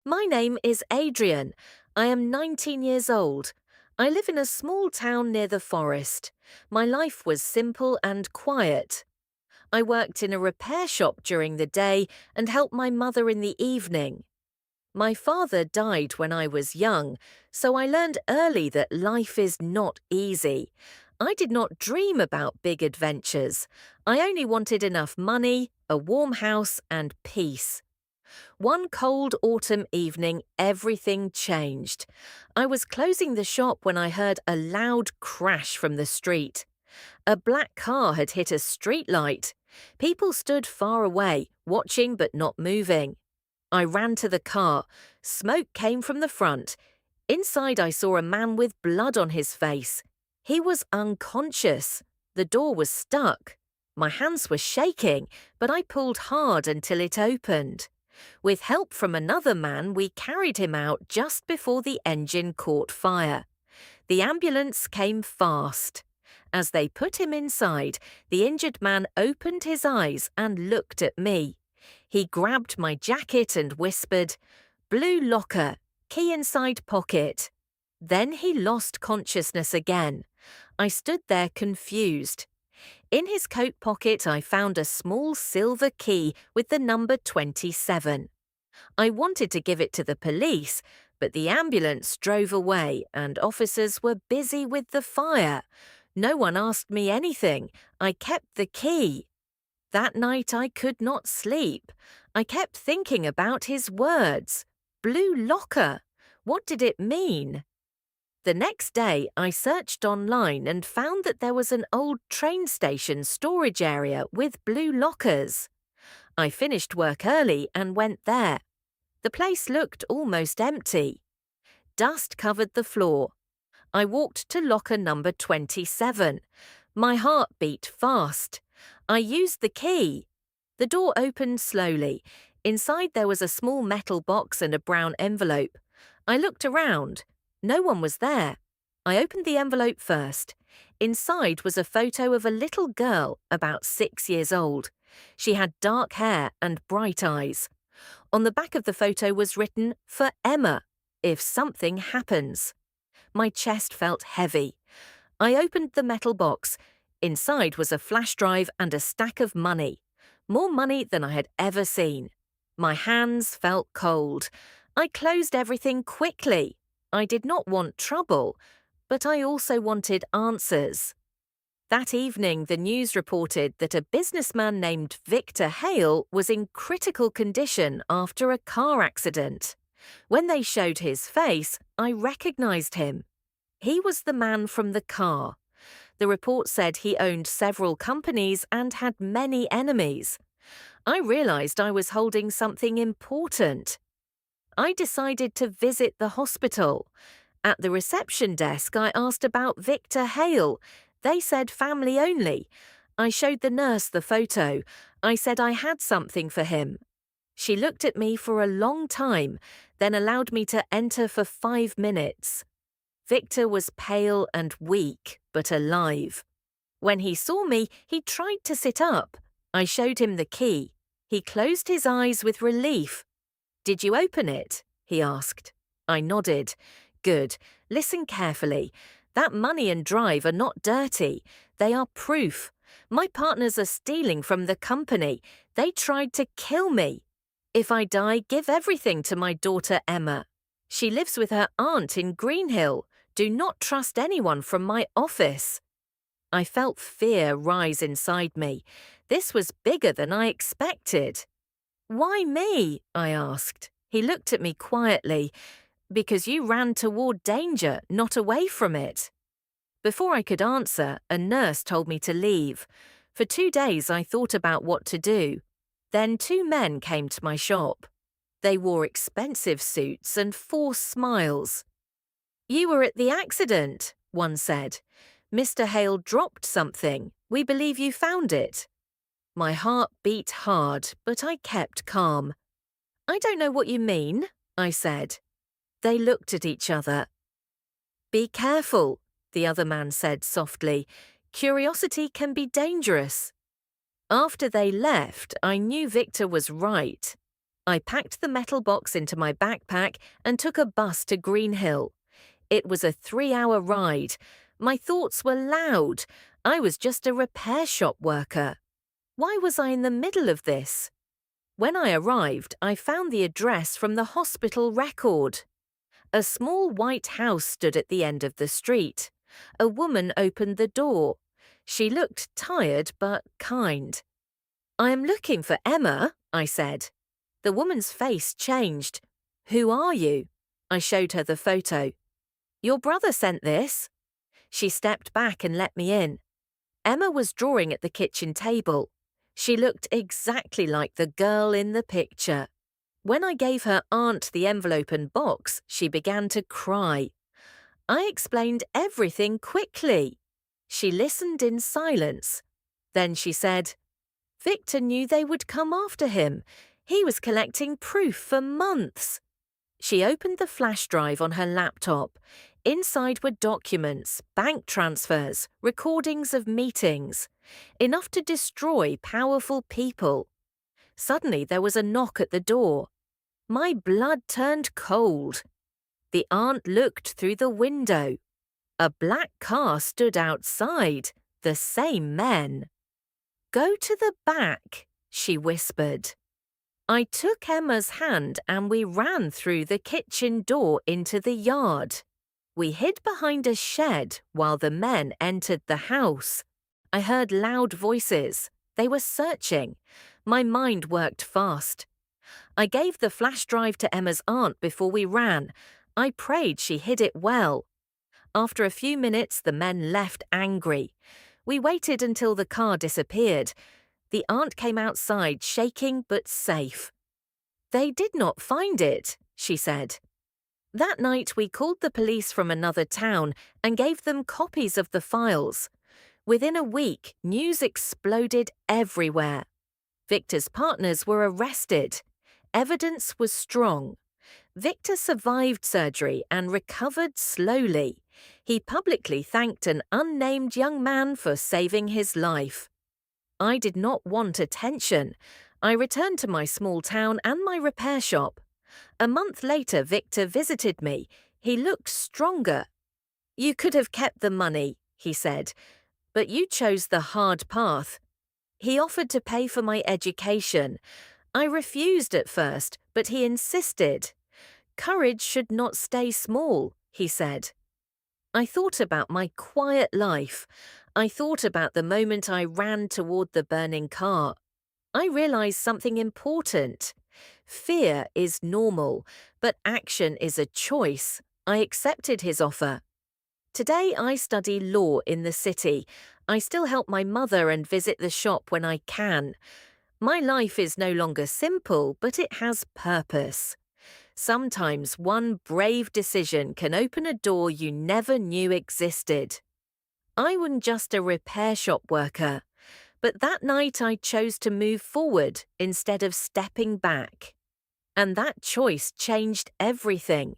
My name is Adrian. I am 19 years old. I live in a small town near the forest. My life was simple and quiet. I worked in a repair shop during the day and helped my mother in the evening. My father died when I was young, so I learned early that life is not easy. I did not dream about big adventures. I only wanted enough money, a warm house, and peace. One cold autumn evening, everything changed. I was closing the shop when I heard a loud crash from the street. A black car had hit a streetlight. People stood far away, watching but not moving. I ran to the car. Smoke came from the front. Inside, I saw a man with blood on his face. He was unconscious. The door was stuck. My hands were shaking, but I pulled hard until it opened. With help from another man, we carried him out just before the engine caught fire. The ambulance came fast. As they put him inside, the injured man opened his eyes and looked at me. He grabbed my jacket and whispered, "Blue locker, key inside pocket." Then he lost consciousness again. I stood there confused. In his coat pocket, I found a small silver key with the number 27. I wanted to give it to the police, but the ambulance drove away and officers were busy with the fire. No one asked me anything. I kept the key. That night I could not sleep. I kept thinking about his words. Blue locker. What did it mean? The next day, I searched online and found that there was an old train station storage area with blue lockers. I finished work early and went there. The place looked almost empty. Dust covered the floor. I walked to locker number 27. My heart beat fast. I used the key. The door opened slowly. Inside there was a small metal box and a brown envelope. I looked around. No one was there. I opened the envelope first. Inside was a photo of a little girl about 6 years old. She had dark hair and bright eyes. On the back of the photo was written, "For Emma, if something happens." My chest felt heavy. I opened the metal box. Inside was a flash drive and a stack of money. More money than I had ever seen. My hands felt cold. I closed everything quickly. I did not want trouble, but I also wanted answers. That evening, the news reported that a businessman named Victor Hale was in critical condition after a car accident. When they showed his face, I recognized him. He was the man from the car. The report said he owned several companies and had many enemies. I realized I was holding something important. I decided to visit the hospital. At the reception desk, I asked about Victor Hale. They said family only. I showed the nurse the photo. I said I had something for him. She looked at me for a long time, then allowed me to enter for 5 minutes. Victor was pale and weak, but alive. When he saw me, he tried to sit up. I showed him the key. He closed his eyes with relief. "Did you open it?" he asked. I nodded. "Good. Listen carefully. That money and drive are not dirty. They are proof. My partners are stealing from the company. They tried to kill me. If I die, give everything to my daughter Emma. She lives with her aunt in Greenhill. Do not trust anyone from my office." I felt fear rise inside me. This was bigger than I expected. "Why me?" I asked. He looked at me quietly. "Because you ran toward danger, not away from it." Before I could answer, a nurse told me to leave. For 2 days I thought about what to do. Then 2 men came to my shop. They wore expensive suits and forced smiles. "You were at the accident," one said. "Mr. Hale dropped something. We believe you found it." My heart beat hard, but I kept calm. "I don't know what you mean," I said. They looked at each other. "Be careful," the other man said softly. "Curiosity can be dangerous." After they left, I knew Victor was right. I packed the metal box into my backpack and took a bus to Green Hill. It was a 3-hour ride. My thoughts were loud. I was just a repair shop worker. Why was I in the middle of this? When I arrived, I found the address from the hospital record. A small white house stood at the end of the street. A woman opened the door. She looked tired but kind. "I am looking for Emma," I said. The woman's face changed. "Who are you?" I showed her the photo. "Your brother sent this." She stepped back and let me in. Emma was drawing at the kitchen table. She looked exactly like the girl in the picture. When I gave her aunt the envelope and box, she began to cry. I explained everything quickly. She listened in silence. Then she said, "Victor knew they would come after him. He was collecting proof for months." She opened the flash drive on her laptop. Inside were documents, bank transfers, recordings of meetings, enough to destroy powerful people. Suddenly there was a knock at the door. My blood turned cold. The aunt looked through the window. A black car stood outside, the same men. "Go to the back," she whispered. I took Emma's hand and we ran through the kitchen door into the yard. We hid behind a shed while the men entered the house. I heard loud voices. They were searching. My mind worked fast. I gave the flash drive to Emma's aunt before we ran. I prayed she hid it well. After a few minutes, the men left angry. We waited until the car disappeared. The aunt came outside, shaking but safe. "They did not find it," she said. That night, we called the police from another town and gave them copies of the files. Within a week, news exploded everywhere. Victor's partners were arrested. Evidence was strong. Victor survived surgery and recovered slowly. He publicly thanked an unnamed young man for saving his life. I did not want attention. I returned to my small town and my repair shop. A month later, Victor visited me. He looked stronger. "You could have kept the money," he said, "but you chose the hard path." He offered to pay for my education. I refused at first, but he insisted. "Courage should not stay small," he said. I thought about my quiet life. I thought about the moment I ran toward the burning car. I realized something important. Fear is normal, but action is a choice. I accepted his offer. Today I study law in the city. I still help my mother and visit the shop when I can. My life is no longer simple, but it has purpose. Sometimes one brave decision can open a door you never knew existed. I wasn't just a repair shop worker, but that night I chose to move forward instead of stepping back. And that choice changed everything.